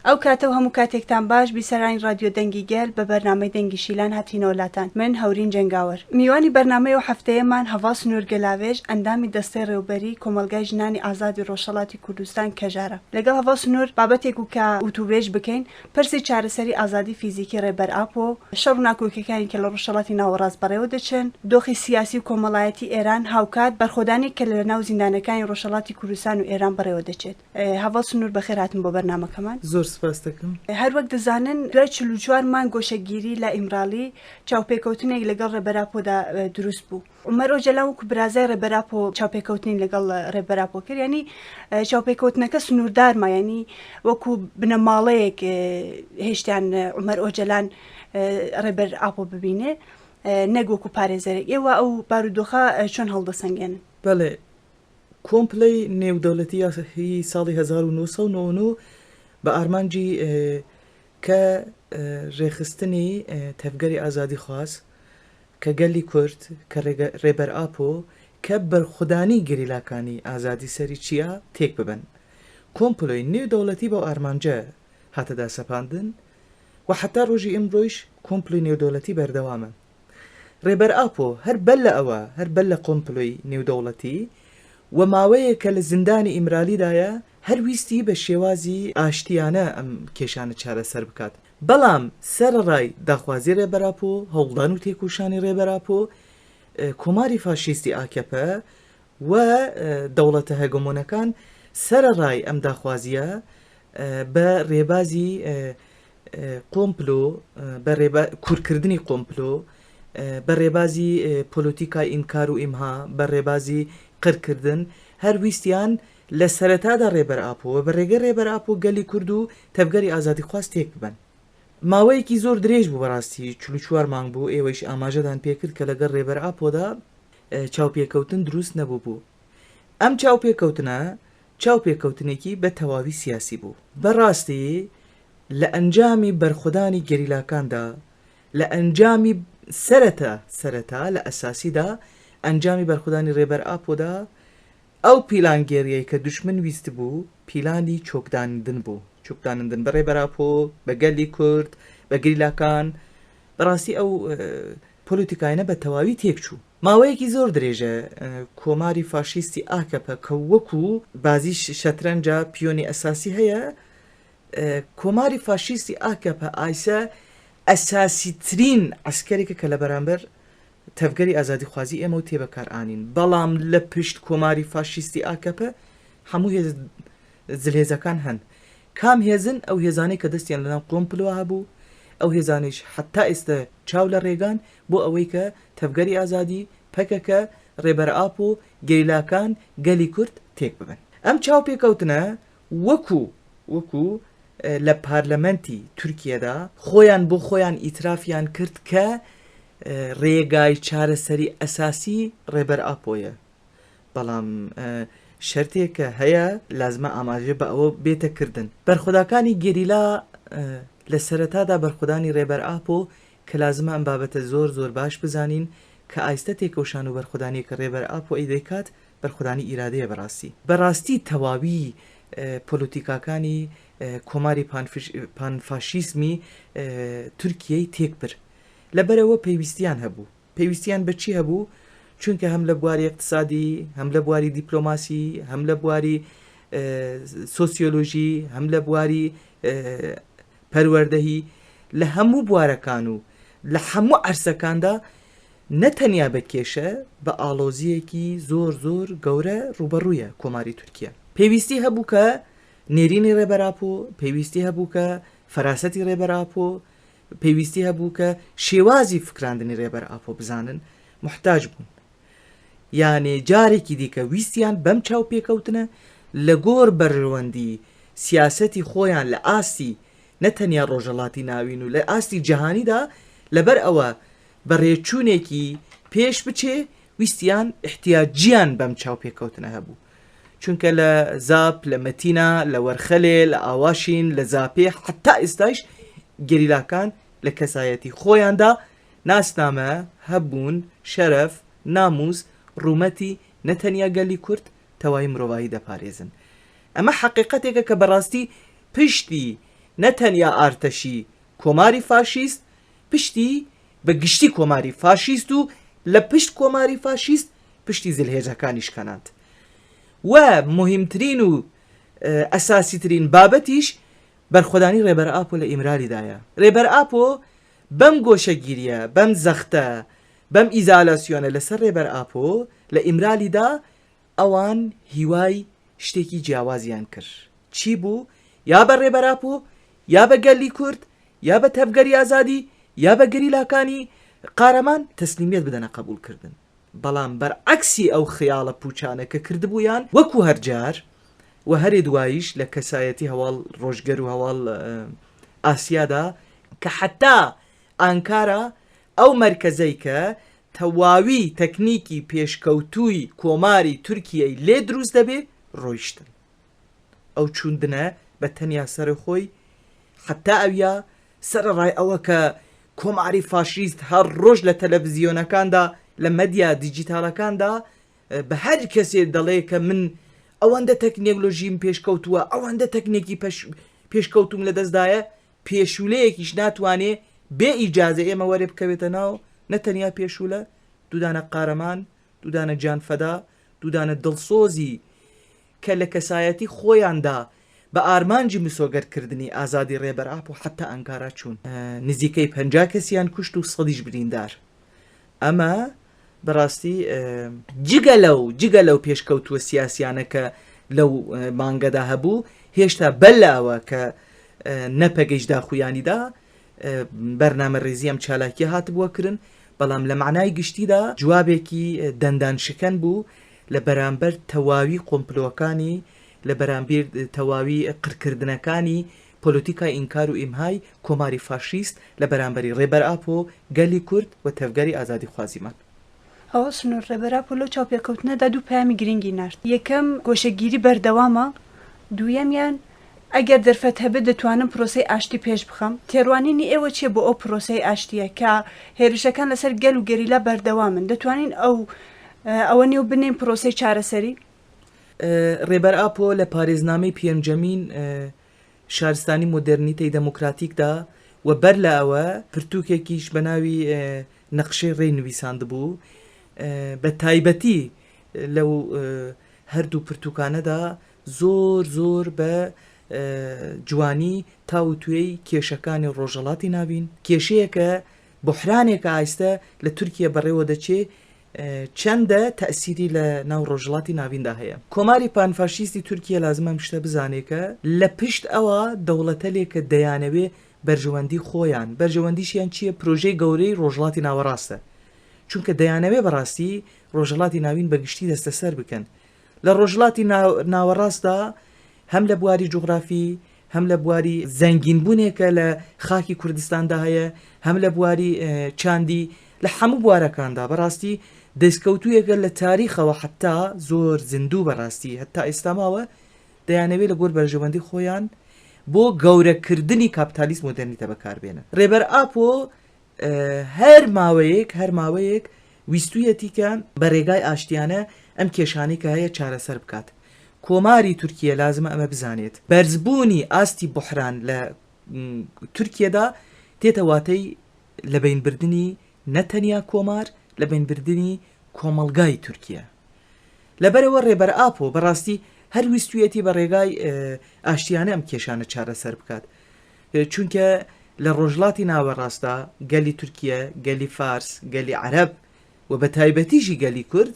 ئەو کاتە و هەموو کاتێکتان باش بیسەرانی رادیۆ دەنگی گەل بە بەرنامەی دەنگی شیلان هاتینەوەلاتان. من هەورین جەنگاوەر. میوانی بەرنامەی و هەفتەیەمان هەوا سنوور گەلاوێژ ئەندامی دەستەی ڕێوبەری کۆمەلگای ژنانی ئازادی ڕۆژهەڵاتی کوردستان کەژارە. لەگەڵ هەوا سنوور بابەتێک و کە وتوبێژ بکەین پرسی چارەسەری ئازادی فیزیکی ڕێبەر ئاپ و شەڕ و ناکۆکیەکانی کە لە ڕۆژهەڵاتی ناوەڕاست بەڕێوە دەچن، دۆخی سیاسی و کۆمەڵایەتی ئێران هاوکات بەرخۆدانی کە لە ناو زیندانەکانی ڕۆژهەڵاتی کوردستان و ئێران بەڕێوە دەچێت. هەوا سنوور بەخێر هاتن بۆ بەرنامەکەمان. زۆر سپاس دەکەم. هەر وەک دەزانن دوای 44 مانگ گۆشەگیری لە ئیمراڵی چاوپێکەوتنێک لەگەڵ ڕێبەراپۆدا دروست بوو. عومەر ئۆجەلان وەکو برازای ڕێبەراپۆ چاوپێکەوتنی لەگەڵ ڕێبەراپۆ کرد، ینی چاوپێکەوتنەکە سنووردارمە، ینی وەکو بنەماڵەیەک هێشتیان عومەر ئۆجەلان ڕێبەر ئاپۆ ببینێ نەک وەکو پارێزەرێک. ئێوە ئەو بارودۆخە چۆن هەڵدەسەنگێنن؟ بەڵێ کۆمپلەی نێودەوڵەتی یاسایی ساڵی 1999 بە ئارمانجی کە ڕێخستنی تەفگەری ئازادی خواست کە گەلی کورد کە ڕێبەر ئاپۆ کە بەرخودانی گریلاکانی ئازادی سەری چیە تێک ببن. کۆمپلۆی نێودەوڵەتی بۆ ئارمانجە هاتەدا سەپاندن و حتا ڕۆژی ئەمڕۆیش کۆمپلۆی نێودەوڵەتی بەردەوامە. ڕێبەر ئاپۆ هەر بەل لە ئەوە هەر بەل لە کۆمپلۆی نێودەوڵەتی و ماوەیە کە لە زیندانی ئیمرالیدایە هەر ویستی بە شێوازی ئاشتیانە ئەم کێشانە چارەسەر بکات. بەڵام سەرڕای داخوازی ڕێبەراپۆ هەوڵدان و تێکوشانی ڕێبەراپۆ کۆماری فاشیستی ئاکەپە و دەوڵەتە هەگۆمۆنەکان سەرڕای ئەم داخوازیە بە ڕێبازی کۆمپلۆ کورکردنی کۆمپلۆ بە ڕێبازی پۆلۆتیکای ئینکار و ئیمها بە ڕێبازی قڕکردن هەر ویستیان لە سەرەتادا ڕێبەر ئاپۆوە بە ڕێگە ڕێبەر ئاپۆ گەلی کورد و تەفگەری ئازادی خواست تێک ببن. ماوەیەکی زۆر درێژ بوو بەڕاستی 44 مانگ بوو ئێوەش ئاماژەدان پێکرد کە لەگەڵ ڕێبەر ئاپۆدا چاوپێکەوتن دروست نەبوو بوو. ئەم چاوپێکەوتنە چاوپێکەوتنێکی بە تەواوی سیاسی بوو. بەڕاستی لە ئەنجامی بەرخودانی گەریلاکاندا لە ئەنجامی سەرەتا لە ئەساسیدا ئەنجامی بەرخودانی ڕێبەر ئاپۆدا ئەو پیلانگێریەی کە دوشمن ویست بوو پیلانی چۆکداندن بوو، چۆکداندن بە ڕێبەر ئاپۆ بە گەلی کورد بە گریلاکان. بەڕاستی ئەو پۆلیتیکایانە بە تەواوی تێکچوو. ماوەیەکی زۆر درێژە کۆماری فاشیستی ئاکەپە کە وەکو بازی شەترەنجە پیۆنی ئەساسی هەیە، کۆماری فاشیستی ئاکەپە ئایسە ئەساسیترین عسکەرێکە کە لە بەرامبەر تەفگەری ئازادی خوازی ئێمە و تێبەکارئانین. بەڵام لە پشت کۆماری فاشیستی ئاکەپە هەموو زلهێزەکان هەن. کام هێزن ئەو هێزانەی کە دەستیان لەناو کۆمپلۆ هەبوو، ئەو هێزانەیش حتا ئێستا چاو لە ڕێگان بۆ ئەوەی کە تەفگەری ئازادی پەکەکە ڕێبەر ئاپ و گەریلاکان گەلی کورد تێک ببن. ئەم چاو پێکەوتنە وەکو لە پارلەمەنتی تورکیەدا خۆیان بۆ خۆیان ئیترافیان کرد کە ڕێگای چارەسەری ئەساسی ڕێبەر ئاپۆیە. بەڵام شەرتێکە هەیە لازمە ئاماژە بە ئەوە بێتە کردن. بەرخوداکانی گێریلا لە سەرەتادا بەرخودانی ڕێبەر ئاپۆ کە لازمە ئەم بابەتە زۆر باش بزانین کە ئایستە تێکەوشان و بەرخودانی کە ڕێبەر ئاپۆ ئەیدەکات بەرخودانی ئیرادەیە بەڕاستی تەواوی پۆلیتیکاکانی کۆماری پانفاشیزمی تورکیەی تێک برد. لەبەرەوە پێویستیان هەبوو. پێویستیان بەچی هەبوو؟ چونکە هەم لە بواری اقتصادی، هەم لە بواری دیپلۆماسی، هەم لە بواری سۆسیۆلۆژی، هەم لە بواری پەروەردەهی، لە هەموو بوارەکان و لە هەموو عەرسەکاندا نەتەنیا بە کێشە بە ئاڵۆزیەکی زۆر گەورە ڕوبەڕوویە کۆماری تورکیا. پێویستی هەبوو کە نێرینی ڕێبەر ئاپۆ، پێویستی هەبوو کە فەراسەتی ڕێبەر ئاپۆ، پێویستی هەبوو کە شێوازی فکراندنی ڕێبەر ئاپۆ بزانن، محتاج بوون. یانێ جارێکی دیکە ویستیان بەم چاو پێکەوتنە لە گۆڕ بەڕێوەندی سیاسەتی خۆیان لە ئاستی نەتەنیا ڕۆژهەڵاتی ناوین و لە ئاستی جەهانیدا لەبەر ئەوە بەڕێچوونێکی پێش بچێ ویستیان احتیاجیان بەم چاو پێکەوتنە هەبوو. چونکە لە زاپ، لە مەتینە، لە وەرخەلێ، لە ئاواشین، لە زاپێ، حتا ئێستاش گەریلاکان لە کەسایەتی خۆیاندا ناسنامە هەبوون شەرەف، ناموس، ڕوومەتی نەتەنیا گەلی کورد تەواوی مرۆڤایی دەپارێزن. ئەمە حەقیقەتێکە کە بەڕاستی پشتی نەتەنیا ئارتەشی کۆماری فاشیست پشتی بە گشتی کۆماری فاشیست و لە پشت کۆماری فاشیست پشتی زلهێزەکانی شکەناند و مهمترین و ئەساسیترین بابەتیش بەرخۆدانی ڕێبەر ئاپۆ لە ئیمرالیدایە. ڕێبەر ئاپۆ بەم گۆشەگیریە بەم زەختە بەم ئیزالاسیۆنە لەسەر ڕێبەر ئاپۆ لە ئیمرالیدا ئەوان هیوای شتێکی جیاوازیان کرد. چی بوو؟ یا بە ڕێبەر ئاپۆ یا بە گەلی کورد یا بە تەفگەری ئازادی یا بە گەریلاکانی قارەمان تەسلیمیەت بدەنە قبولکردن. بەڵام بەرعەکسی ئەو خەیاڵە پوچانە کە کردبوویان وەکو هەرجار و هەرێ دواییش لە کەسایەتی هەواڵ ڕۆژگەر و هەواڵ ئاسیادا کە حتا ئانکارە ئەو مەرکەزەی کە تەواوی تەکنیکی پێشکەوتووی کۆماری تورکیای لێ دروست دەبێ ڕۆیشتن. ئەو چوندنە بە تەنیا سەرخۆی حتا ئەویا سەرڕای ئەوە کە کۆماری فاشیست هەر ڕۆژ لە تەلەڤیزیۆنەکاندا لە مەدیا دیجیتالەکاندا بە هەر کەسێ دەڵێ کە من ئەوەندە تەکنێکلۆژیم پێشکەوتووە ئەوەندە تەکنێکی پێشکەوتوم لە دەستدایە پێشولەیەکیش ناتوانێ بێ ئیجازە ئێمە وەرێ بکەوێتە ناو نەتەنیا پێشولە دوودانە قارەمان دوودانە جانفەدا دوودانە دڵسۆزی کە لە کەسایەتی خۆیاندا بە ئارمانجی مسۆگەرکردنی ئازادی ڕێبەر ئاپۆ حتا ئەنکارا چوون نزیکەی 50 کەسیان کوشت و 100 بریندار. ئەمە بەڕاستی جگە لەو پێشکەوتووە سیاسیانە کە لەو مانگەدا هەبوو هێشتا بەلاوە کە نەپەگەیشدا خویانیدا بەرنامە ڕێزی ئەم چالاکی هاتبووە کردن بەڵام لە معنای گشتیدا جوابێکی دەندان شکەن بوو لە بەرامبەر تەواوی کۆمپلۆکانی لە بەرامبەر تەواوی قڕکردنەکانی پۆلیتیکای ئینکار و ئیمهای کۆماری فاشیست لە بەرامبەری ڕێبەر ئاپۆ گەلی کورد و تەفگەری ئازادی خوازیمان. ئەوە سنوور ڕێبەر ئاپۆ لەو چاوپێکەوتنەدا دوو پامی گرنگی نارد. یەکەم گۆشەگیری بەردەوامە، دووەمیان ئەگەر دەرفەت هەبێت دەتوانم پرۆسەی ئاشتی پێش بخەم. تێڕوانینی ئێوە چیە بۆ ئەو پرۆسەی ئاشتیە کە هێرشەکان لەسەر گەل و گەریلا بەردەوامن دەتوانین ئەوە نێو بنێن پرۆسەی چارەسەری؟ ڕێبەر ئاپۆ لە پارێزنامەی پێنجەمین شارستانی مۆدرنیتەی دەموکراتیکدا و بەر لە ئەوە پرتووکێکیش بە ناوی نەقشەی ڕێی نویساند بوو بە تایبەتی لەو هەردوو پرتوکانەدا زۆر بە جوانی تاوتوێی کێشەکانی ڕۆژەڵاتی ناوین کێشەیەکە بحرانێکە ئایستە لە تورکیا بەڕێوە دەچێ چەندە تەسیری لە ناو ڕۆژڵاتی ناویندا هەیە. کۆماری پانفاشیستی تورکیا لازمە شتە بزانێکە لە پشت ئەوە دەوڵەتە لێکە دەیانەوێ بەرژەوەندی خۆیان بەرژەوەندیشیان چییە؟ پرۆژەی گەورەی ڕۆژڵاتی ناوەڕاستە چونکە دەیانەوێ بەڕاستی ڕۆژەڵاتی ناوین بەگشتی دەستە سەر بکەن. لە ڕۆژڵاتی ناوەڕاستدا هەم لە بواری جوغرافی هەم لە بواری زەنگینبوونێکە لە خاکی کوردستاندا هەیە هەم لە بواری چاندی لە هەموو بوارەکاندا بەڕاستی دەستکەوتوویەکە لە تاریخەوە حتا زۆر زیندوو بەڕاستی هەتا ئێستاماوە دەیانەوێت لە گۆر بەرژەوەندی خۆیان بۆ گەورەکردنی کاپیتالیسم مۆدرنیتە بەکاربێنن. ڕێبەر ئاپۆ هەر ماوەیەک ویستویەتی کە بە ڕێگای ئاشتیانە ئەم کێشانەی کە هەیە چارەسەر بکات. کۆماری تورکیا لازمە ئەمە بزانێت بەرزبوونی ئاستی بحران لە تورکیادا تێتە واتەی لەبینبردنی نەتەنیا کۆمار لە بینبردنی کۆمەڵگای تورکیا. لەبەرەوە ڕێبەر ئاپۆ بەڕاستی هەر ویستویەتی بە ڕێگای ئاشتیانە ئەم کێشانە چارەسەر بکات چونکە لە ڕۆژڵاتی ناوەڕاستدا گەلی تورکیا گەلی فارس گەلی عەرەب و بە تایبەتیژی گەلی کورد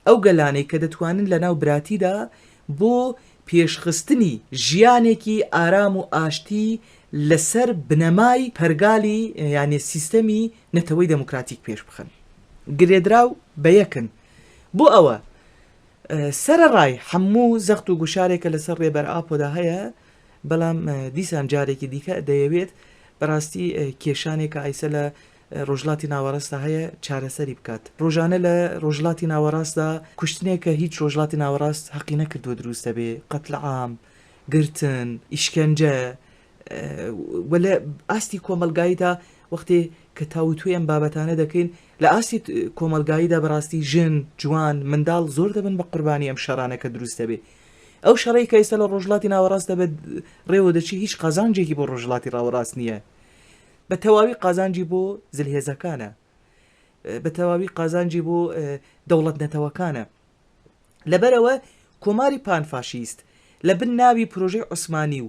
ئەو گەلانەی کە دەتوانن لە ناو براتیدا بۆ پێشخستنی ژیانێکی ئارام و ئاشتی لەسەر بنەمای پەرگالی یعنی سیستەمی نەتەوەی دەموکراتیک پێش بخەن. گرێدراو بە یەکن بۆ ئەوە سەرڕای هەموو زەخت و گوشارێکە لەسەر ڕێبەر ئاپۆدا هەیە بەڵام دیسان جارێکی دیکە دەیەوێت بەڕاستی کێشانێکە ئایسە لە ڕۆژڵاتی ناوەڕاستدا هەیە چارەسەری بکات. ڕۆژانە لە ڕۆژڵاتی ناوەڕاستدا کوشتنێکە هیچ ڕۆژڵاتی ناوەڕاست حەقی نەکردووە دروستە بێ قەتل عام گرتن ئیشکەنجە وەلە ئاستی کۆمەلگاییدا وەختێ کە تاوتوێ ئەم بابەتانە دەکەین لە ئاستی کۆمەلگاییدا بەڕاستی ژن جوان منداڵ زۆر دەبن بە قوربانی ئەم شەڕانەکە دروستە بێ. ئەو شەڕەی کە ئێستا لە ڕۆژهەڵاتی ناوەڕاستە بە ڕێوە دەچی هیچ قازانجێکی بۆ ڕۆژهەڵاتی ڕاوەڕاست نییە، بە تەواوی قازانجی بۆ زلهێزەکانە، بە تەواوی قازانجی بۆ دەوڵەت نەتەوەکانە. لەبەرەوە کۆماری پانفاشیست لە بن ناوی پرۆژەی عوسمانی و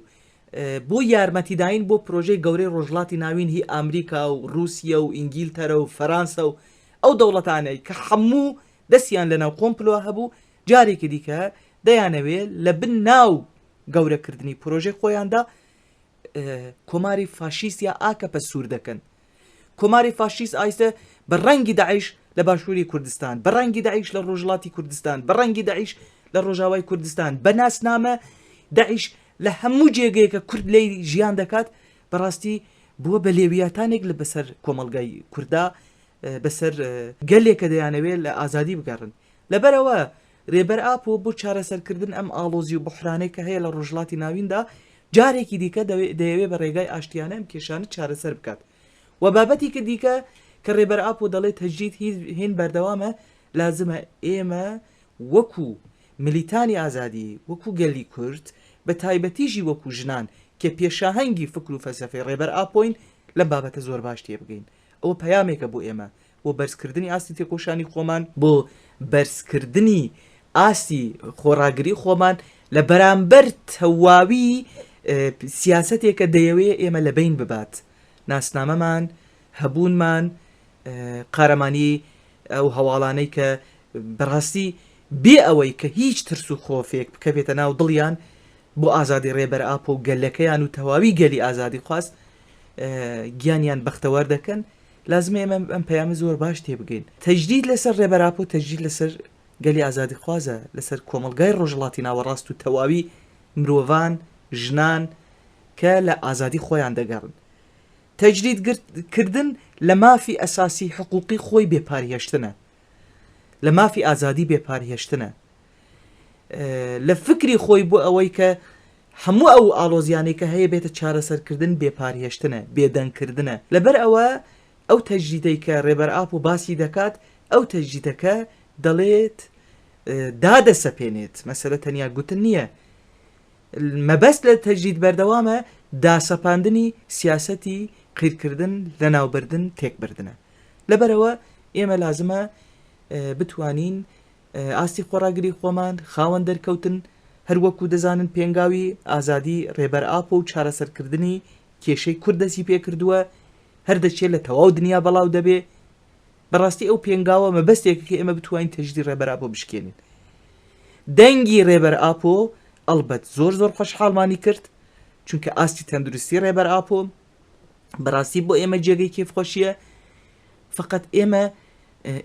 بۆ یارمەتیداین بۆ پرۆژەی گەورەی ڕۆژهەڵاتی ناوین هی ئامریکا و رووسیا و ئینگیلتەرە و فەرانسە و ئەو دەوڵەتانەی کە هەموو دەستیان لەناو کۆمپلۆ هەبوو، جارێکی دیکە دەیانەوێت لە بن ناو گەورەکردنی پرۆژەی خۆیاندا کۆماری فاشیست یا ئاکەپە سوور دەکەن. کۆماری فاشیست ئایستە بە ڕەنگی داعیش لە باشووری کوردستان، بە ڕەنگی داعیش لە ڕۆژهەڵاتی کوردستان، بە ڕەنگی داعیش لە ڕۆژاوای کوردستان، بە ناسنامە داعیش لە هەموو جێگەیەکە کورد لی ژیان دەکات، بەڕاستی بووە بە لێویاتانێک لە بەسەر کۆمەلگای کووردا، بەسەر گەلێکە دەیانەوێت لە ئازادی بگەڕن. لەبەرەوە ڕێبەر ئاپۆ بۆ چارەسەرکردن ئەم ئاڵۆزی و بحرانەی کە هەیە لە ڕۆژهەڵاتی ناویندا جارێکی دیکە دەیەوێت بە ڕێگای ئاشتیانە ئەم کێشانە چارەسەر بکات. و بابەتی کە دیکە کە ڕێبەر ئاپۆ دەڵێت تەجدید هین بەردەوامە، لازمە ئێمە وەکو ملیتانی ئازادی، وەکو گەلی کورد، بە تایبەتیژی وەکو ژنان کە پێشاهەنگی فکر و فەلسەفەی ڕێبەر ئاپۆین لە بابەتە زۆر باش تێ بگەین. ئەوە پەیامێکە بۆ ئێمە بۆ بەرزکردنی ئاستی تێکۆشانی خۆمان، بۆ بەرزکردنی ئاستی خۆڕاگری خۆمان لە بەرامبەر تەواوی سیاسەتێکە دەیەوێت ئێمە لە بین ببات. ناسنامەمان، هەبوونمان، قارەمانی ئەو هەواڵانەی کە بەڕاستی بێ ئەوەی کە هیچ ترس و خۆفێک بکەبێتە ناو دڵیان بۆ ئازادی ڕێبەر ئاپۆ و گەلەکەیان و تەواوی گەلی ئازادی خواست گیانیان بەختەوەر دەکەن. لازمە ئێمە ئەم پەیامە زۆر باش تێبگەین. تەجدید لەسەر ڕێبەر ئاپۆ تەجدید لەسەر گەلی ئازادی خوازە، لەسەر کۆمەلگای ڕۆژهەڵاتی ناوەڕاست و تەواوی مرۆڤان، ژنان کە لە ئازادی خۆیان دەگەڕن. تەجدیدکردن لە مافی ئەساسی حقوقی خۆی بێپارهێشتنە، لە مافی ئازادی بێپارهێشتنە، لە فکری خۆی بۆ ئەوەی کە هەموو ئەو ئاڵۆزیانەی کە هەیە بێتە چارەسەرکردن بێپارهێشتنە، بێدەنگکردنە. لەبەر ئەوە ئەو تەجدیدەی کە ڕێبەر ئاپۆ باسی دەکات، ئەو تەجدیدەکە دەڵێت دادەسەپێنێت، مەسەلە تەنیا گوتن نییە، مەبەست لە تەجدید بەردەوامە داسەپاندنی سیاسەتی قیرکردن لە ناوبردن تێکبردنە. لەبەرەوە ئێمە لازمە بتوانین ئاستی خۆڕاگری خۆمان خاوەن دەرکەوتن، هەروەکو دەزانن پێنگاوی ئازادی ڕێبەر ئاپۆ و چارەسەرکردنی کێشەی کورد دەستی پێکردووە، هەر دەچێت لە تەواو دنیا بەڵاو دەبێ. بەڕاستی ئەو پێنگاوە مەبەستێکە ئێمە بتوانین تەجدیدی ڕێبەر ئاپۆ بشکێنین. دەنگی ڕێبەر ئاپۆ ئەڵبەت زۆر زۆر خۆشحاڵمانی کرد، چونکە ئاستی تەندروستی ڕێبەر ئاپۆ بەڕاستی بۆ ئێمە جێگەی کێفخۆشیە. فقط ئێمە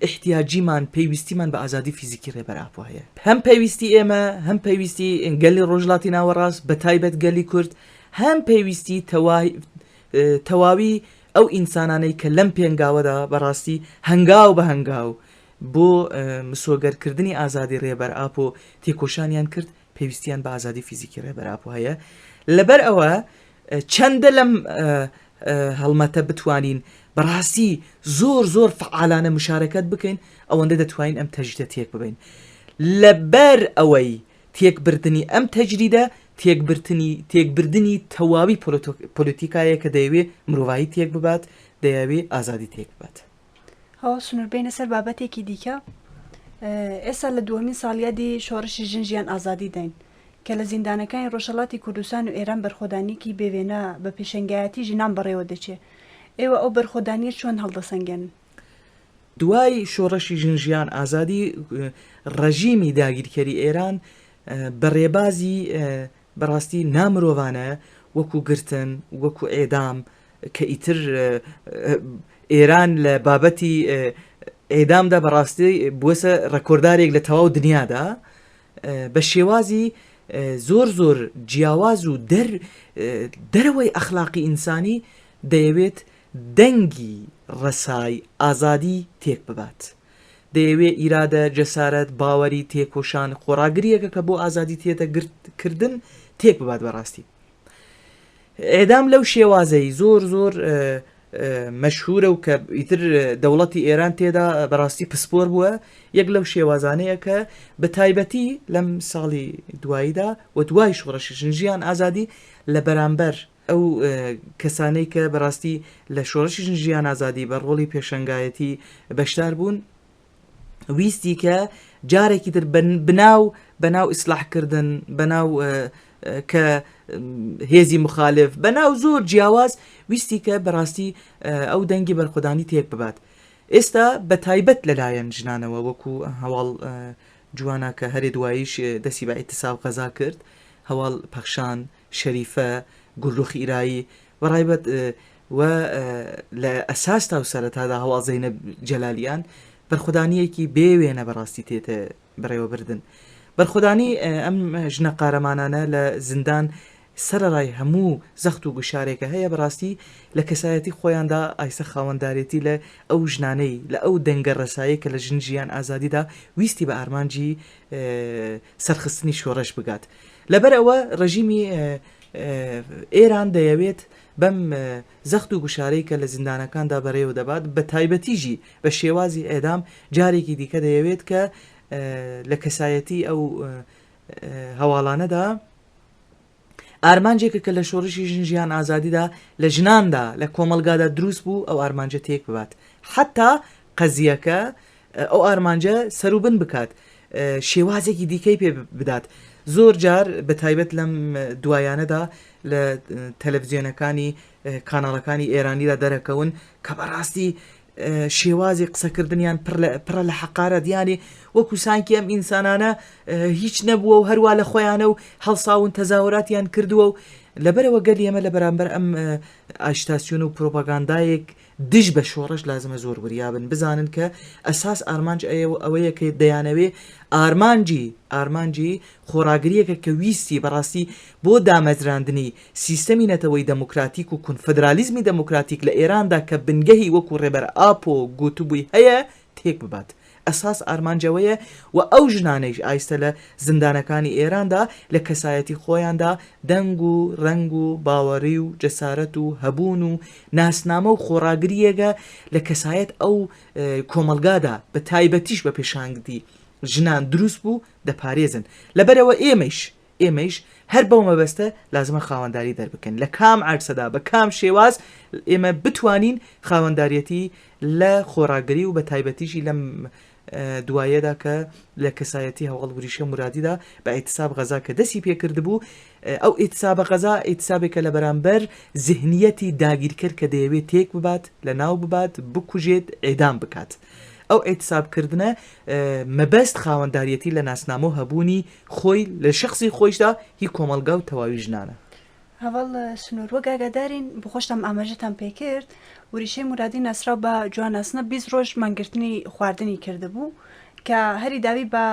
احتیاجیمان، پێویستیمان بە ئازادی فیزیکی ڕێبەر ئاپۆ هەیە. هەم پێویستی ئێمە، هەم پێویستی گەلی ڕۆژهەڵاتی ناوەڕاست بە تایبەت گەلی کورد، هەم پێویستی تەواوی ئەو ئینسانانەی کە لەم پێنگاوەدا بەڕاستی هەنگاو بە هەنگاو بۆ مسۆگەرکردنی ئازادی ڕێبەر ئاپۆ تێکۆشانیان کرد، پێویستیان بە ئازادی فیزیکی ڕێبەر ئاپۆ هەیە. لەبەر ئەوە چەندە لەم هەڵمەتە بتوانین بەڕاستی زۆر زۆر فعالانە مشارەکەت بکەین، ئەوەندە دەتوانین ئەم تەجدیدە تێک ببین. لەبەر ئەوەی تێکبردنی ئەم تەجدیدە تێکبردنی تەواوی پۆلیتیکایە کە دەیەوێت مرۆڤایی تێک ببات، دەیەوێت ئازادی تێک ببات. هەوا سنووربێنە سەر بابەتێکی دیکە. ئێستا لە دووەمین ساڵیادی شۆڕشی ژن ژیان ئازادی داین کە لە زیندانەکانی ڕۆژهەڵاتی کوردستان و ئێران بەرخۆدانیکی بێوێنە بە پێشەنگایەتی ژنان بەڕێوە دەچێت. ئێوە ئەو بەرخۆدانیە چۆن هەڵدەسەنگێنن؟ دوای شۆڕشی ژن ژیان ئازادی ڕەژیمی داگیرکەری ئێران بە ڕێبازی بەڕاستی نامرۆڤانە وەکو گرتن، وەکو ئێدام، کە ئیتر ئێران لە بابەتی ئێدامدا بەڕاستی بووەسە ڕەکۆردارێک لە تەواو دنیادا، بە شێوازی زۆر زۆر جیاواز و دەرەوەی ئەخلاقی ئینسانی دەیەوێت دەنگی ڕەسای ئازادی تێک ببات. دەیەوێت ئیرادە، جەسارەت، باوەری، تێکۆشان، خۆڕاگریەکە کە بۆ ئازادی تێتە گرتکردن تێک ببات. بەڕاستی ئێدام لەو شێوازەی زۆر زۆر مەشهورە و کە ئیتر دەوڵەتی ئێران تێدا بەڕاستی پسپۆر بووە یەک لەو شێوازانەیە کە بە تایبەتی لەم ساڵی دواییدا و دوای شۆڕەشی ژنجیان ئازادی لە بەرامبەر ئەو کەسانەی کە بەڕاستی لە شۆڕەشی ژنجیان ئازادی بە ڕۆڵی پێشەنگایەتی بەشدار بوون ویستی کە جارێکی تر بەناو ئیسلاحکردن بەناو کە هێزی مخالف بەناو زۆر جیاواز ویستی کە بەڕاستی ئەو دەنگی بەرخۆدانی تێک ببات. ئێستا بە تایبەت لەلایەن ژنانەوە وەکو هەواڵ جوانە کە هەرێ دواییش دەستی بە ئیتیساب غەزا کرد، هەواڵ پەخشان، شەریفە، گولڕوخی ئیرایی بەڕایبەت و لە ئەساس تا و سەرەتادا هەواڵ زەینەب جەلالیان بەرخۆدانیەکی بێوێنە بەڕاستی تێتە بڕێوەبردن. بەرخۆدانی ئەم ژنە قارەمانانە لە زیندان سەرەڕای هەموو زەخت و گوشارێکە هەیە بەڕاستی لە کەسایەتی خۆیاندا ئایسە خاوەنددارێتی لە ئەو ژنانەی لە ئەو دەنگە ڕەسایی کە لە ژنجیان ئازادیدا ویستی بە ئارمانجی سەرخستنی شۆڕش بگات. لەبەر ئەوە ڕژیمی ئێران دەیەوێت بەم زەخت و گوشارەی کە لە زیندانەکاندا بەڕێوە دەبات بە تایبەتیژی بە شێوازی ئێدام جارێکی دیکە دەیەوێت کە لە کەسایەتی ئەو هەواڵانەدا ئارمانجێکە کە لە شۆڕشی ژنجیان ئازادیدا لە ژناندا لە کۆمەلگادا دروست بوو ئەو ئارمانجە تێک ببات حتا قەزیەکە ئەو ئارمانجە سەروبن بکات شێوازێکی دیکەی پێ بدات. زۆر جار بە تایبەت لەم دوایانەدا لە تەلەڤیزیۆنەکانی کاناڵەکانی ئێرانیدا دەرەکەون کە بەڕاستی شێوازی قسەکردنیان پڕە لە حەقارە دیانی وەکو سانکی ئەم ئینسانانە هیچ نەبووە و هەروە لە خۆیانە و هەڵساون تەزاوراتیان کردووە و لەبەرەوە گەل ئێمە لە بەرامبەر ئەم ئاژیتاسیۆن و پرۆپاگاندایەک دژ بە شۆڕش لازمە زۆر وریابن بزانن کە ئەساس ئارمانج ئەوەیە کە دەیانەوێ ئارمانجی خۆراگریەکە کە ویستی بەڕاستی بۆ دامەزراندنی سیستەمی نەتەوەی دەموکراتیک و کونفدرالیزمی دەموکراتیک لە ئێراندا کە بنگەهی وەکو ڕێبەر ئاپۆ گوتوبووی هەیە تێک ببات. ئەساس ئارمانجەوەیە و ئەو ژنانەیش ئایستە لە زیندانەکانی ئێراندا لە کەسایەتی خۆیاندا دەنگ و ڕەنگ و باوەڕی و جەسارەت و هەبوون و ناسنامە و خۆراگریەکە لە کەسایەت ئەو کۆمەلگادا بە تایبەتیش بە پێشانگتی ژنان دروست بوو دەپارێزن. لەبەرەوە ئێمەش هەر بەو مەبەستە لازمە خاوەنداری دەربکەن لە کام عەرسەدا بە کام شێواز ئێمە بتوانین خاوەنداریەتی لە خۆراگری و بە تایبەتیشی لەم دوایەدا کە لە کەسایەتی هەواڵ وریشە مرادیدا بە ئیتیساب غەزا کە دەستی پێکرد بوو ئەو ئیتیسابە غەزا ئیتیسابێکە لە بەرامبەر ذهنیەتی داگیرکرد کە دەیەوێت تێک ببات لە ناو ببات بکوژێت ئێدام بکات. ئەو ئیتیسابکردنە مەبەست خاوەنداریەتی لە ناسنامە هەبوونی خۆی لە شخصی خۆیشدا هی کۆمەلگا و تەواوی ژنانە. هەواڵ سنوور وەگاگادارین بخۆشتم ئاماژەتان پێکرد وریشەی مرادی نەسرا بە جواناسنە 20 ڕۆژ مانگرتنی خواردنی کردبوو کە هەری داوی بە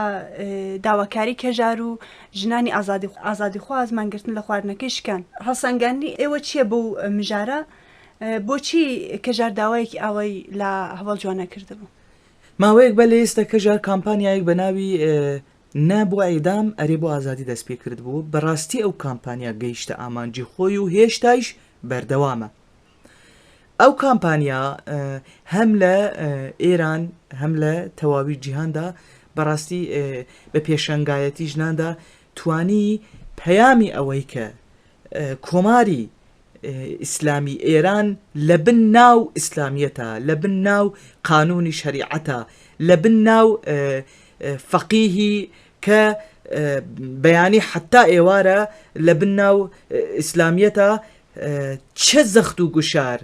داواکاری کەژار و ژنانی ئازادی خواز مانگرتن لە خواردنەکەی شکان. هەڵسەنگاندنی ئێوە چییە بۆ مژارە بۆچی کەژار داوایەکی ئەوەی لە هەواڵ جوانە کردبوو؟ ماوەیەک بە لە ئێستا کەژار کامپانیایەک بە ناوی نابوو ئەیدام ئەرێ بۆ ئازادی دەست پێ کرد بوو بەڕاستی ئەو کامپانیا گەیشتە ئامانجی خۆی و هێشتایش بەردەوامە. ئەو کامپانیا هەم لە ئێران هەم لە تەواوی جیهاندا بەڕاستی بە پێشەنگایەتی ژناندا توانی پەیامی ئەوەی کە کۆماری ئیسلامی ئێران لە بن ناو ئیسلامیەتە لە بن ناو قانونی شەریعەتە لە بن ناو فەقیهی کە بەیانی حتا ئێوارە لە بن ناو ئیسلامیەتە چه زەخت و گوشار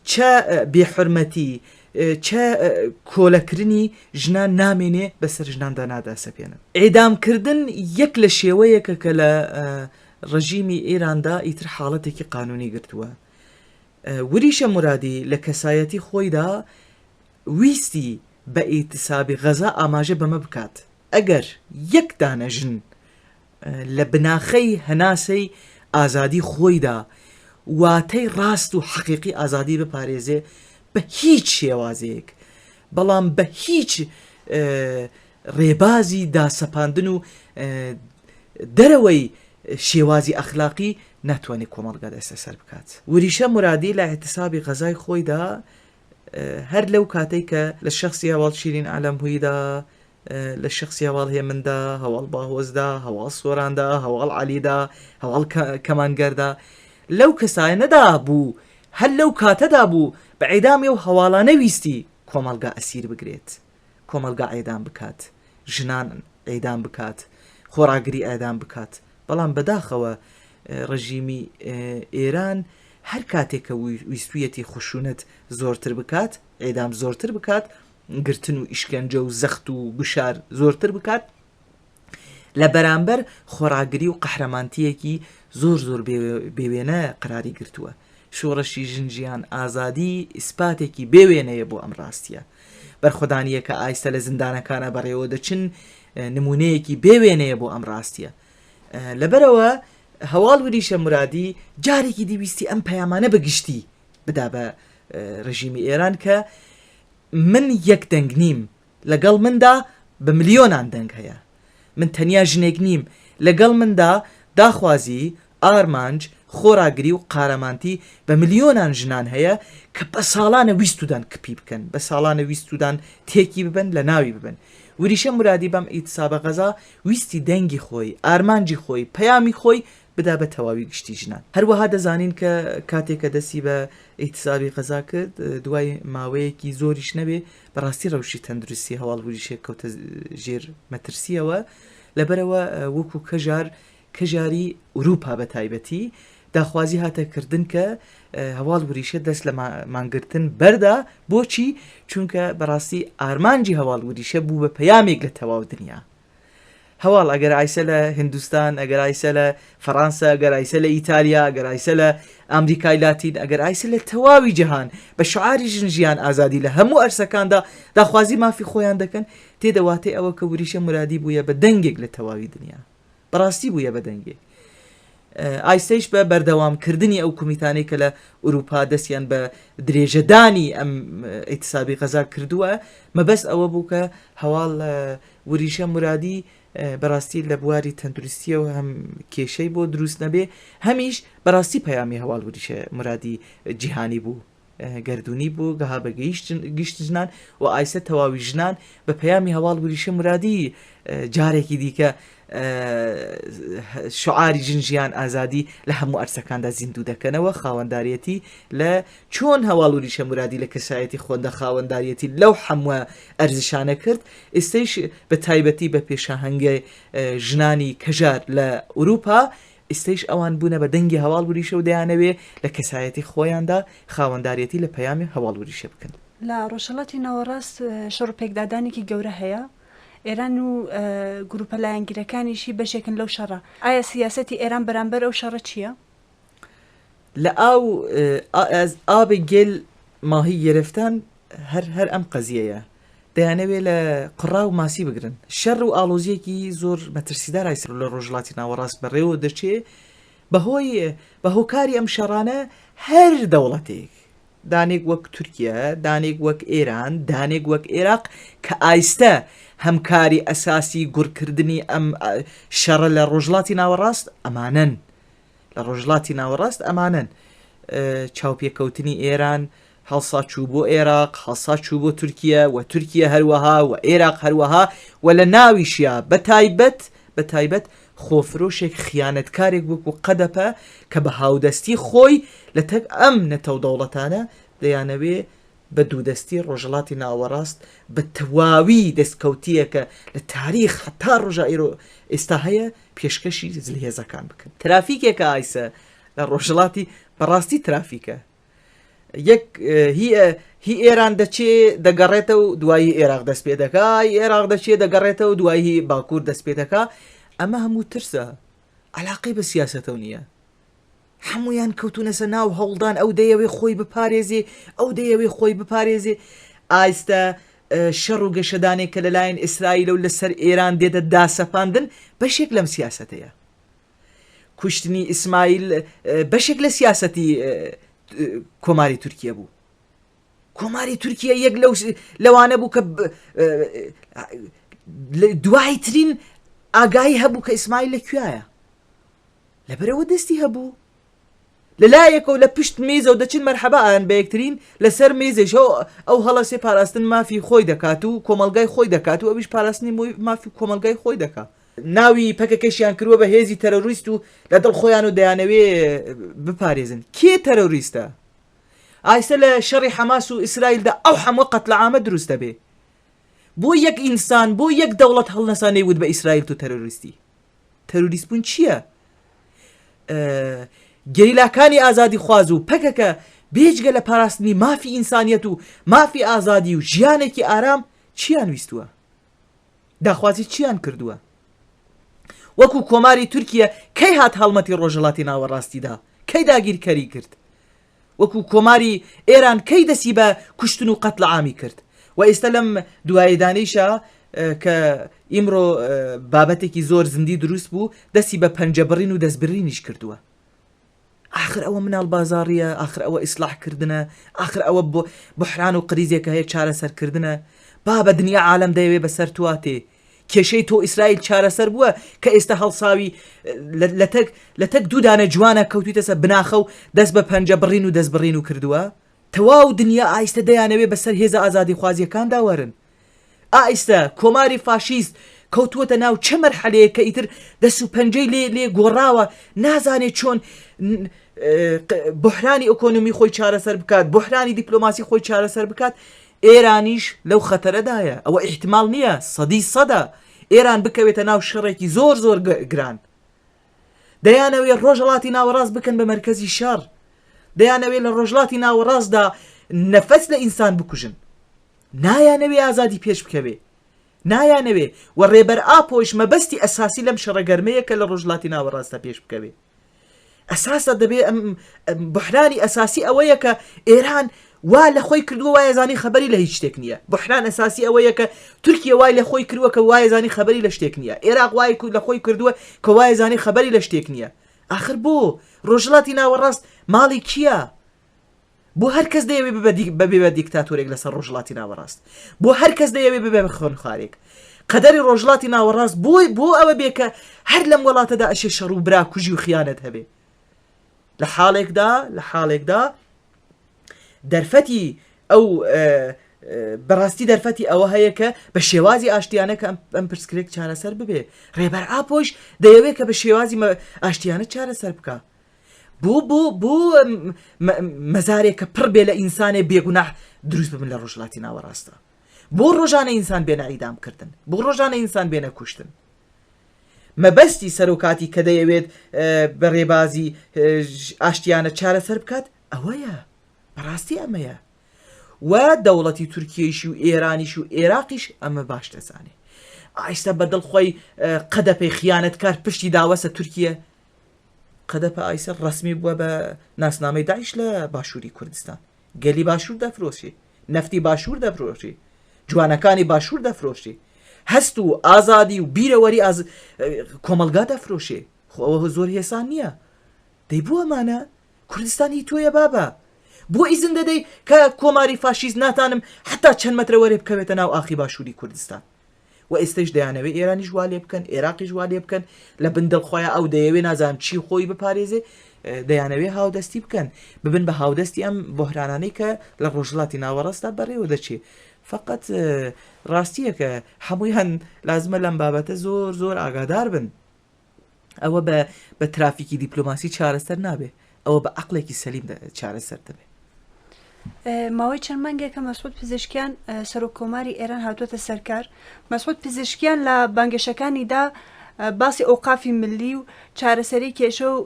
چه بێحورمەتی چه کۆلەکردنی ژنان نامێنێ بەسەر ژناندا ناداسەپێنن. ئێدامکردن یەک لە شێوەیەکە کە لە ڕژیمی ئێراندا ئیتر حاڵەتێکی قانونی گرتووە. وریشە مرادی لە کەسایەتی خۆیدا ویستی بە ئیتیسابی غەزا ئاماژە بەمە بکات ئەگەر یەک دانە ژن لە بناخەی هەناسەی ئازادی خۆیدا واتەی ڕاست و حەقیقی ئازادی بپارێزێ بە هیچ شێوازەیەک بەڵام بە هیچ ڕێبازی داسەپاندن و دەرەوەی شێوازی ئەخلاقی ناتوانێت کۆمەڵگا دەستە سەر بکات. وریشە مرادی لە احتسابی غەزای خۆیدا هەر لەو کاتێک کە لە شخصی هەواڵ شیرین عەلەم هوویدا، لە شخصی هەواڵ هێمندا، هەواڵ باهۆزدا، هەواڵ سۆراندا، هەواڵ عەلیدا، هەواڵ کەمانگەردا، لەو کەسانەدا بوو، هەر لەو کاتەدا بوو بە عیدامی و هەواڵانە ویستی کۆمەڵگا ئەسیر بگرێت، کۆمەڵگا ئەیدام بکات، ژنان ئەیدام بکات، خۆراگری ئەیدام بکات. بەڵام بەداخەوە ڕژیمی ئێران هەر کاتێک کە ویستویەتی خشونەت زۆرتر بکات، ئەیدام زۆرتر بکات، گرتن و ئیشکەنجە و زەخت و بشار زۆرتر بکات، لە بەرامبەر خۆراگری و قەحرەمانتیەکی زۆر زۆر بێوێنە قراری گرتووە. شۆڕەشی ژنجیان ئازادی ئیسپاتێکی بێوێنەیە بۆ ئەم ڕاستیە. بەرخۆدانیە کە ئایستە لە زیندانەکانە بەڕێوە دەچن نمونەیەکی بێوێنەیە بۆ ئەم ڕاستیە. لەبەرەوە هەواڵ وریشە مرادی جارێکی دیویستی ئەم پەیامانە بەگشتی بدا بە ڕژیمی ئێران کە من یەک دەنگ نیم، لەگەڵ مندا بە ملیۆنان دەنگ هەیە، من تەنیا ژنێک نیم، لەگەڵ مندا داخوازی، ئارمانج، خۆراگری و قارەمانتی بە ملیۆنان ژنان هەیە کە بە ساڵانە ویستودان کپی بکەن، بە ساڵانە ویستودان تێکی ببن، لە ناوی ببن. وریشە مرادی بەم ئیتسابە غەزا ویستی دەنگی خۆی، ئارمانجی خۆی، پەیامی خۆی بدا بە تەواوی گشتی ژنان. هەروەها دەزانین کە کاتێککە دەستی بە ئیتسابی غەزا کرد، دوای ماوەیەکی زۆریش نەبێ بەڕاستی ڕەوشی تەندروستی هەواڵ وریشێک کەوتە ژێر مەترسیەوە، لەبەرەوە وەکو کەژاری ئوروپا بە تایبەتی داخوازی هاتەکردن کە هەواڵ وریشە دەست لە مانگرتن بەردا. بۆچی؟ چونکە بەڕاستی ئارمانجی هەواڵ وریشە بوو بە پەیامێک لە تەواو دنیا. هەواڵ ئەگەر ئایسە لە هندوستان، ئەگەر ئایسە لە فەڕەنسا، ئەگەر ئایسە لە ئیتالیا، ئەگەر ئایسە لە ئەمریکای لاتین، ئەگەر ئایسە لە تەواوی جەهان بە شعاری ژنجیان ئازادی لە هەموو ئەرسەکاندا داخوازی مافی خۆیان دەکەن، تێدەواتێ ئەوە کە وریشە مرادی بووە بە دەنگێک لە تەواوی دنیا، بەڕاستی بووە بە دەنگێک. ئایستەیش بە بەردەوامکردنی ئەو کومیتانەی کە لە ئوروپا دەستیان بە درێژەدانی ئەم ئیتسابی غەزا کردووە، مەبەست ئەوە بوو کە هەواڵ وریشە مرادی بەڕاستی لە بواری تەندروستیەوە هەم کێشەی بۆ دروست نەبێ، هەمیش بەڕاستی پەیامی هەواڵ وریشە مرادی جیهانی بوو، گەردونی بوو، گەها بە گشت ژنان و ئایسە تەواوی ژنان بە پەیامی هەواڵ وریشە مرادی جارێکی دیکە شعاری ژنجیان ئازادی لە هەموو ئەرسەکاندا زیندوو دەکەنەوە. خاوەنداریەتی لە چۆن هەواڵ وریشە مرادی لە کەسایەتی خۆندا خاوەنداریەتی لەو هەموو ئەرزشانە کرد، ئێستەیش بە تایبەتی بە پێشەهەنگی ژنانی کەژار لە ئوروپا، ئێستەیش ئەوان بوونە بە دەنگی هەواڵ وریشە و دەیانەوێ لە کەسایەتی خۆیاندا خاوەنداریەتی لە پەیامی هەواڵ وریشە بکەن. لە ڕۆژهەڵاتی ناوەڕاست شەڕ و پێکدادانێکی گەورە هەیە، ئێران و گروپە لایەنگیرەکانیشی بەشێکن لەو شەڕە. ئایا سیاسەتی ئێران بەرامبەر ئەو شەڕە چییە؟ لە ئابێ گێل ماهی گرفتان هەر ئەم قەزیەیە دەیانەوێت لە قڕا و ماسی بگرن. شەڕ و ئالۆزیەکی زۆر مەترسیدار ئایسر لە ڕۆژهەڵاتی ناوەڕاست بەڕێوە دەچێ بە هۆکاری ئەم شەڕانە هەر دەوڵەتێک، دانێک وەک تورکیا، دانێک وەک ئێران، دانێک وەک عێراق کە ئایستە هەمکاری ئەساسی گوڕکردنی ئەم شەڕە لە ڕۆژهەڵاتی ناوەڕاست ئەمانن، لە ڕۆژهەڵاتی ناوەڕاست ئەمانن. چاوپێکەوتنی ئێران هەڵسا چوو بۆ عێراق، هەڵسا چوو بۆ تورکیا، و تورکیا هەروەها، و عێراق هەروەها، و لە ناویشیە بە تایبەت خۆفرۆشێک خیانەتکارێک وەکو قەدەپە کە بە هاودەستی خۆی لە تەک ئەم نەتەو دەوڵەتانە دەیانەوێ بە دوودەستی ڕۆژهەڵاتی ناوەڕاست بە تەواوی دەستکەوتیەکە لە تاریخ هەتا ڕۆژە ئێستا هەیە پێشکەشی زلهێزەکان بکەن. ترافیکێکە ئایسە لە ڕۆژهەڵاتی بەڕاستی ترافیکە، یەک هی ئێران دەچێ دەگەڕێتەوە و دوایی عێراق دەست پێ دەکا، عێراق دەچێ دەگەڕێتەوە و دوایی باکوور دەست پێ دەکا. ئەمە هەموو ترسە، عەلاقەی بە سیاسەتەوە نییە، هەمویان کەوتونەسە ناو هەوڵدان، ئەو دەیەوێ خۆی بپارێزێ، ئەو دەیەوێ خۆی بپارێزێ. ئایستە شەڕ و گەشەدانێک کە لەلایەن ئیسرائیل و لەسەر ئێران دێتە داسەپاندن بەشێک لەم سیاسەتەیە. کوشتنی ئیسماعیل بەشێک لە سیاسەتی کۆماری تورکیا بوو. کۆماری تورکیا یەک لەوانە بوو کە دوای ترین ئاگایی هەبوو کە ئیسماعیل لەکوێیە، لەبەرەوە دەستی هەبوو لەلایەکە و لە پشت میزە و دەچن مەرحەبەیان بە یەکترین لەسەر میزێشەوە ئەو هەڵەسێ پاراستن مافی خۆی دەکات و کۆمەلگای خۆی دەکات و ئەویش پاراستنی مافی کۆمەلگای خۆی دەکات. ناوی پەکەکەشیان کردووە بە هێزی تەرۆریست و لە دڵ خۆیان و دەیانەوێ بپارێزن. کێ تەرۆریستە؟ ئایسە لە شەڕی حەماس و ئیسرائیلدا ئەو هەموو قەتلەعامە دروست دەبێ. بۆ یەک ئینسان بۆ یەک دەوڵەت هەڵنەسانەی وت بە ئیسرائیل و تەرۆریستی. تەرۆریست بوون چییە؟ گەریلاکانی ئازادی خواز و پەکەکە بێجگە لە پاراستنی مافی ئینسانیەت و مافی ئازادی و ژیانێکی ئارام چیان ویستووە؟ داخوازی چیان کردووە؟ وەکو کۆماری تورکیا کەی هات هەڵمەتی ڕۆژهەڵاتی ناوەڕاستیدا؟ کەی داگیرکەری کرد؟ وەکو کۆماری ئێران کەی دەسی بە کوشتن و قەتلەعامی کرد؟ و ئێستا لەم دوایدانەیشە کە ئیمڕۆ بابەتێکی زۆر زندی دروست بوو دەستی بە پەنجەبڕین و دەستبرینیش کردووە. آخر ئەوە مناڵ بازاڕیە، آخر ئەوە ئیسلاحکردنە، آخر ئەوە بحران و قریزێکە هەیە چارەسەرکردنە. با بە دنیا عالەم دەیەوێ بەسەر تواتێ. کێشەی تۆ ئیسرائیل چارەسەر بووە کە ئێستا هەڵساوی لە تەک دوودانە جوانە کەوتویتە سەر بناخە و دەست بە پەنجەبڕین و دەستبڕین و کردووە. تەواو دنیا ئایستە دەیانەوێ بەسەر هێزە ئازادی خوازیەکان داوەرن. ئایستە کۆماری فاشیست کەوتووەتە ناو چه مەرحەلەیە کە ئیتر دەست و پەنجەی لێ گۆڕاوە، نازانێت چۆن بحرانی ئۆکۆنۆمی خۆی چارەسەر بکات، بحرانی دیپلۆماسی خۆی چارەسەر بکات. ئێرانیش لەو خەتەرەدایە. ئەوە احتمال نییە 100% ئێران بکەوێتە ناو شەڕێکی زۆر زۆر گران. دەیانەوێت ڕۆژهەڵاتی ناوەڕاست بکەن بە مەرکەزی شەڕ، دەیانەوێت لە ڕۆژهەڵاتی ناوەڕاستدا نەفەس لە ئینسان بکوژن، نایانەوێ ئازادی پێش بکەوێ، نایانەوێ و ڕێبەر ئاپۆش مەبەستی ئەساسی لەم شەڕەگەرمەیە کە لە ڕۆژهەڵاتی ناوەڕاستە پێش بکەوێ. ئەساسە دەبێ بحرانی ئەساسی ئەوەیە کە ئێران وا لە خۆی کردووە وایە زانی خەبەری لە هیچ شتێک نییە. بحران ئەساسی ئەوەیە کە تورکیا وای لە خۆی کردووە کە وایە زانی خەبەری لە شتێک نییە. عێراق وای لە خۆی کردووە کە وایە زانی خەبەری لە شتێک نییە. آخر بۆ ڕۆژهەڵاتی ناوەڕاست ماڵی کییە؟ بۆ هەر کەس دەیەوێ ببێ بە دیکتاتۆرێک لەسەر ڕۆژهەڵاتی ناوەڕاست، بۆ هەر کەس دەیەوێ ببێ بە خوێنخوارێک. قەدەری ڕۆژهەڵاتی ناوەڕاست بۆ ئەوە بێ کە هەر لەم وڵاتەدا ئەشێ شەڕ و برا کوژی و خیانەت هەبێ. لە حاڵێکدا دەرفەتی ئەو بەڕاستی دەرفەتی ئەوە هەیە کە بە شێوازی ئاشتیانە کە ئەم پرسکرێک چارەسەر ببێ. ڕێبەر ئاپۆش دەیەوێت کە بە شێوازی ئاشتیانە چارەسەر بکە. بۆ مەزارێک کە پڕ بێ لە ئینسانێ بێگوناح دروست ببن لە ڕۆژهەڵاتی ناوەڕاستە. بۆ ڕۆژانە ئینسان بێنە ئیدامکردن، بۆ ڕۆژانە ئینسان بێنە کوشتن. مەبەستی سەرۆکاتی کە دەیەوێت بە ڕێبازی ئاشتیانە چارەسەر بکات ئەوەیە، بەڕاستی ئەمەیە. و دەوڵەتی تورکیەیش و ئێرانیش و عێراقیش ئەمە باش دەزانێ. ئایستا بەدڵ خۆی قەدەپەی خیانەتکار پشتی داوەسە تورکیە. قەدەپە ئایسە ڕەسمی بووە بە ناسنامەی داعش لە باشووری کوردستان. گەلی باشوور دەفرۆشی، نەفتی باشوور دەفرۆشی، جوانەکانی باشوور دەفرۆشی، هەست و ئازادی و بیرەوەری کۆمەلگا دەفرۆشێ. خۆ ئەوە زۆر هێسان نییە. دەی بۆ ئەمانە کوردستانی تۆیە بابە. بۆ ئیزن دەدەی کە کۆماری فاشیست ناتانم حتا چەند مەترە وەرێ بکەوێتە ناو ئاخی باشووری کوردستان. و ئێستش دەیانەوێت ئێرانیش وا لێ بکەن، عێراقیش وا لێ بکەن، لە بندڵ خۆیان ئەو دەیەوێ نازان چی خۆی بپارێزێ، دەیانەوێ هاودەستی بکەن، ببن بە هاودەستی ئەم بۆحرانانەی کە لە ڕۆژهەڵاتی ناوەڕاستدا بەڕێوە دەچێت. فقط ڕاستیە کە هەموویان لازمە لەم بابەتە زۆر زۆر ئاگادار بن. ئەوە بە ترافیکی دیپلۆماسی چارەسەر نابێ، ئەوە بە عەقڵێکی سەلیم چارەسەر دەبێ. ماوەی چەند مانگێکە مەسعود پزیشکیان سەرۆکۆماری ئێران هاتووەتە سەرکار. مەسعود پزیشکیان لە بانگەشەکانیدا باسی ئۆقافی ملی و چارەسەری کێشە و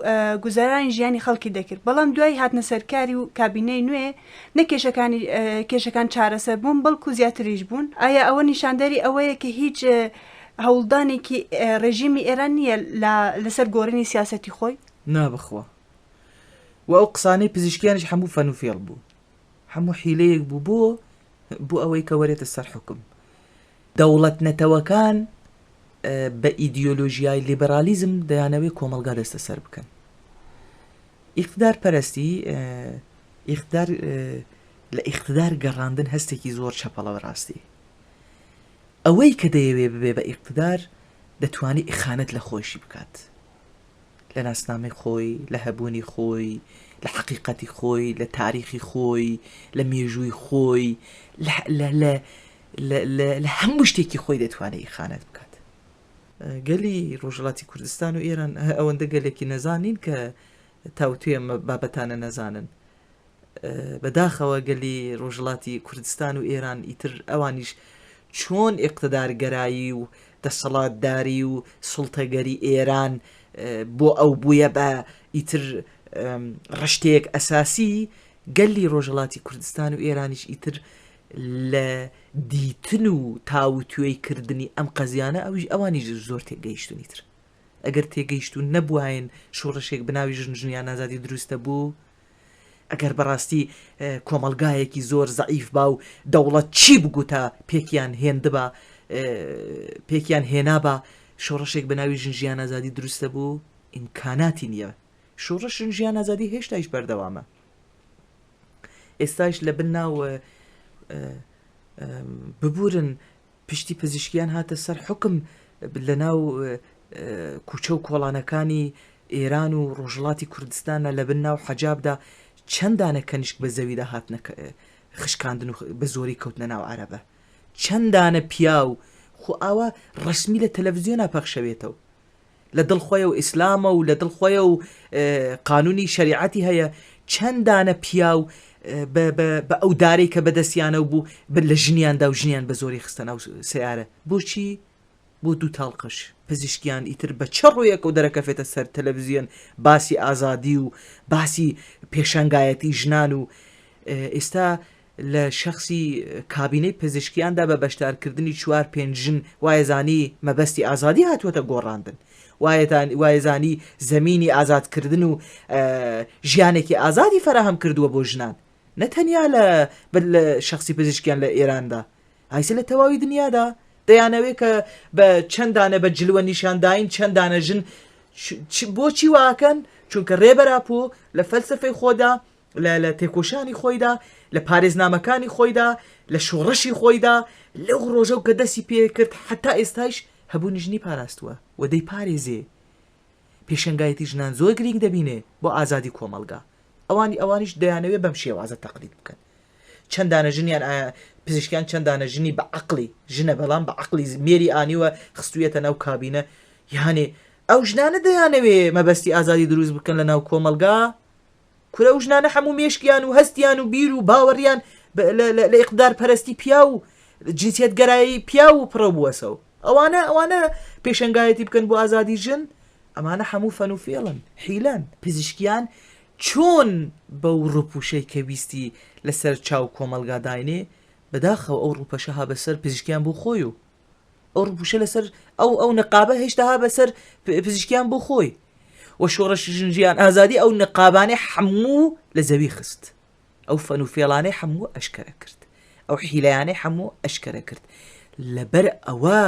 گوزارانی ژیانی خەڵکی دەکرد. بەڵام دوای هاتنە سەرکاری و کابینەی نوێ نە کێشەکان چارەسەر بوون بەڵکو زیاتریش بوون. ئایا ئەوە نیشانداری ئەوەیە کە هیچ هەوڵدانێکی ڕێژیمی ئێران نییە لەسەر گۆڕینی سیاسەتی خۆی؟ نابخوا. و ئەو قسانەی پزیشکیانش هەموو فەن و فێڵ بوو، هەموو حیلەیەک بوو بۆ ئەوەی کە وەرێتە سەر حکم. دەوڵەت نەتەوەکان بە ئیدیۆلۆژیای لیبرالیزم دەیانەوێت کۆمەلگا دەستە سەر بکەن. ئیقتدار پەرستی لە ئیقتدار گەڕاندن هەستێکی زۆر چەپەڵە ڕاستی. ئەوەی کە دەیەوێ ببێ بە ئیقتدار دەتوانێت ئیخانەت لە خۆشی بکات، لە ناسنامەی خۆی لە هەبوونی خۆی لە حەقیقەتی خۆی لە تاریخی خۆی لە مێژووی خۆی لە هەموو شتێکی خۆی دەتوانێت خانەت بکات. گەلی ڕۆژهەڵاتی کوردستان و ئێران ئەوەندە گەلێکی نەزانین کە تاوتوێ بابەتانە نەزانن. بەداخەوە گەلی ڕۆژهەڵاتی کوردستان و ئێران ئیتر ئەوانیش چۆن ئیقتدارگەرایی و دەسەڵاتداری و سوڵتەگەری ئێران بۆ ئەو بووە بە ئیتر ڕشتێک ئەساسی، گەلی ڕۆژهەڵاتی کوردستان و ئێرانیش ئیتر لە دیتن و تاوتوێی کردنی ئەم قەزیانە ئەوانیش زۆر تێگەیشتونی تر. ئەگەر تێگەیشتون نەبووین شۆڕشێک بناوی ژنیان ئازادی دروستە بوو، ئەگەر بەڕاستی کۆمەلگایەکی زۆر زەعیف با و دەوڵەت چی بگوتە پێکیان هێنا بە شۆڕشێک بناوی ژنیان ئازادی دروستە بوو، ئیمکاناتی نییە. شۆڕش ژنیان ئازادی هێشتایش بەردەوامە. ئێستاش لە بناو ببورن پشتی پزیشکیان هاتە سەر حکم لە ناو کوچە و کۆڵانەکانی ئێران و ڕۆژهەڵاتی کوردستانە لە بناو حەجابدا چەندانە کەنیشک بە زەویدا هاتنە خشکاندن و بە زۆری کەوتنە ناو عەرەبە، چەندانە پیا و خۆ ئاوا ڕسمی لە تەلەڤیزیۆنا پەخشەوێتەوە، لە دڵخۆیە و ئیسلامە و لە دڵخۆیە و قانونی شەریعەتی هەیە، چەندانە پیا و بە ئەو دارەی کە بەدەستیانە و بوو لە ژنیاندا و ژنیان بە زۆری خستە ناو سیارە. بۆچی؟ بۆ دوو تاڵقش پزیشکیان ئیتر بە چە ڕۆیەک و دەرەکەفێتە سەر تەلەڤیزیۆن باسی ئازادی و باسی پێشەنگایەتی ژنان و ئێستا لە شخصی کابینەی پزیشکیاندا بە بەشدارکردنی 4-5 ژن وایەزانی مەبەستی ئازادی هاتووەتە گۆڕاندن، وایەزانی زەمینی ئازادکردن و ژیانێکی ئازادی فراهەم کردووە بۆ ژنان، نەتەنیا لە شخصی پزیشکیان لە ئێراندا، هایسە لە تەواوی دنیادا دەیانەوێت کە بە چەندانە بە جلوە نیشانداین چەندانە ژن بۆچی واکەن؟ چونکە ڕێبەراپۆ لە فەلسفەی خۆدا لە تێکۆشانی خۆیدا لە پارێزنامەکانی خۆیدا لە شۆڕشی خۆیدا لەو ڕۆژە و کە دەستی پێ کرد حتا ئێستاش هەبوونی ژنی پاراستووە و دەی پارێزێ. پێشەنگایەتی ژنان زۆر گرنگ دەبینێ بۆ ئازادی کۆمەلگا، ئەوانیش دەیانەوێت بەم شێوازە تەقلید بکەن. چەندانە ژنیان پزیشکیان چەندانە ژنی بە عەقڵی ژنە بەڵام بە عەقڵی مێری ئانیوە خستوویەتە ناو کابینە، یانێ ئەو ژنانە دەیانەوێ مەبەستی ئازادی دروست بکەن لە ناو کۆمەلگا. کورە ئەو ژنانە هەموو مێشکیان و هەستیان و بیر و باوەڕیان لە ئیقتدار پەرستی پیا و جنسیەت گەرایی پیا و پڕە بووەسەوە. ئەوانە پێشەنگایەتی بکەن بۆ ئازادی ژن، ئەمانە هەموو فەنوفێڵن حیلەن. پزیشکیان چۆن بەو ڕوپوشەی کە بیستی لەسەر چاو کۆمەلگا داینێ، بەداخەوە ئەو ڕوپەشە ها بەسەر پزیشکیان بۆ خۆی و ئەو ڕوپوشە لەسەر ئەو نقابە هێشتا ها بەسەر پزیشکیان بۆ خۆی و شۆڕەشی ژنجیان ئازادی ئەو نقابانەی هەموو لە زەوی خست، ئەو فەنوفێڵانەی هەموو ئەشکەرە کرد، ئەو حیلەیانەی هەموو ئەشکەرە کرد. لەبەر ئەوە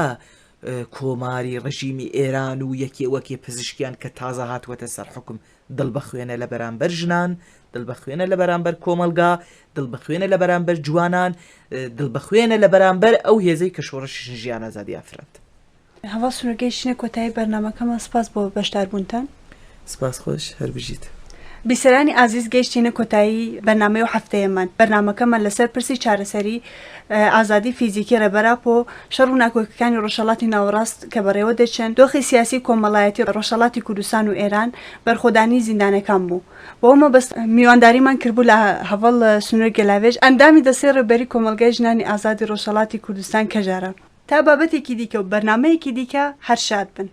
کۆماری ڕژیمی ئێران و یەکێوەکێ پزیشکیان کە تازە هاتووەتە سەر حکم دڵبەخوێنە لە بەرامبەر ژنان، دڵبەخوێنە لە بەرامبەر کۆمەلگا، دڵبەخوێنە لە بەرامبەر جوانان، دڵبەخوێنە لە بەرامبەر ئەو هێزەی کە شۆڕشی ژنجیان ئازادی ئافرەت. هەوا سنوورگەیشتنە کۆتایی بەرنامەکەمە سپاس بۆ بەشداربوونتان. سپاس خۆش هەر بژیت. بیسەرانی ئازیز گەیشتینە کۆتایی بەرنامەی و هەفتەیەمان. بەرنامەکەمان لەسەر پرسی چارەسەری ئازادی فیزیکی ڕێبەراپۆ شەڕ و ناکۆکەکانی ڕۆژهەڵاتی ناوەڕاست کە بەڕێوە دەچن دۆخی سیاسی کۆمەڵایەتی ڕۆژهەڵاتی کوردستان و ئێران بەرخۆدانی زیندانەکان بوو. بۆمە بەس میوانداریمان کردبوو لە هەڤڵ سنوور گەلاوێژ ئەندامی دەسێ ڕێبەری کۆمەلگای ژنانی ئازادی ڕۆژهەڵاتی کوردستان کەژارە. تا بابەتێکی دیکە و بەرنامەیەکی دیکە هەر شاد بن.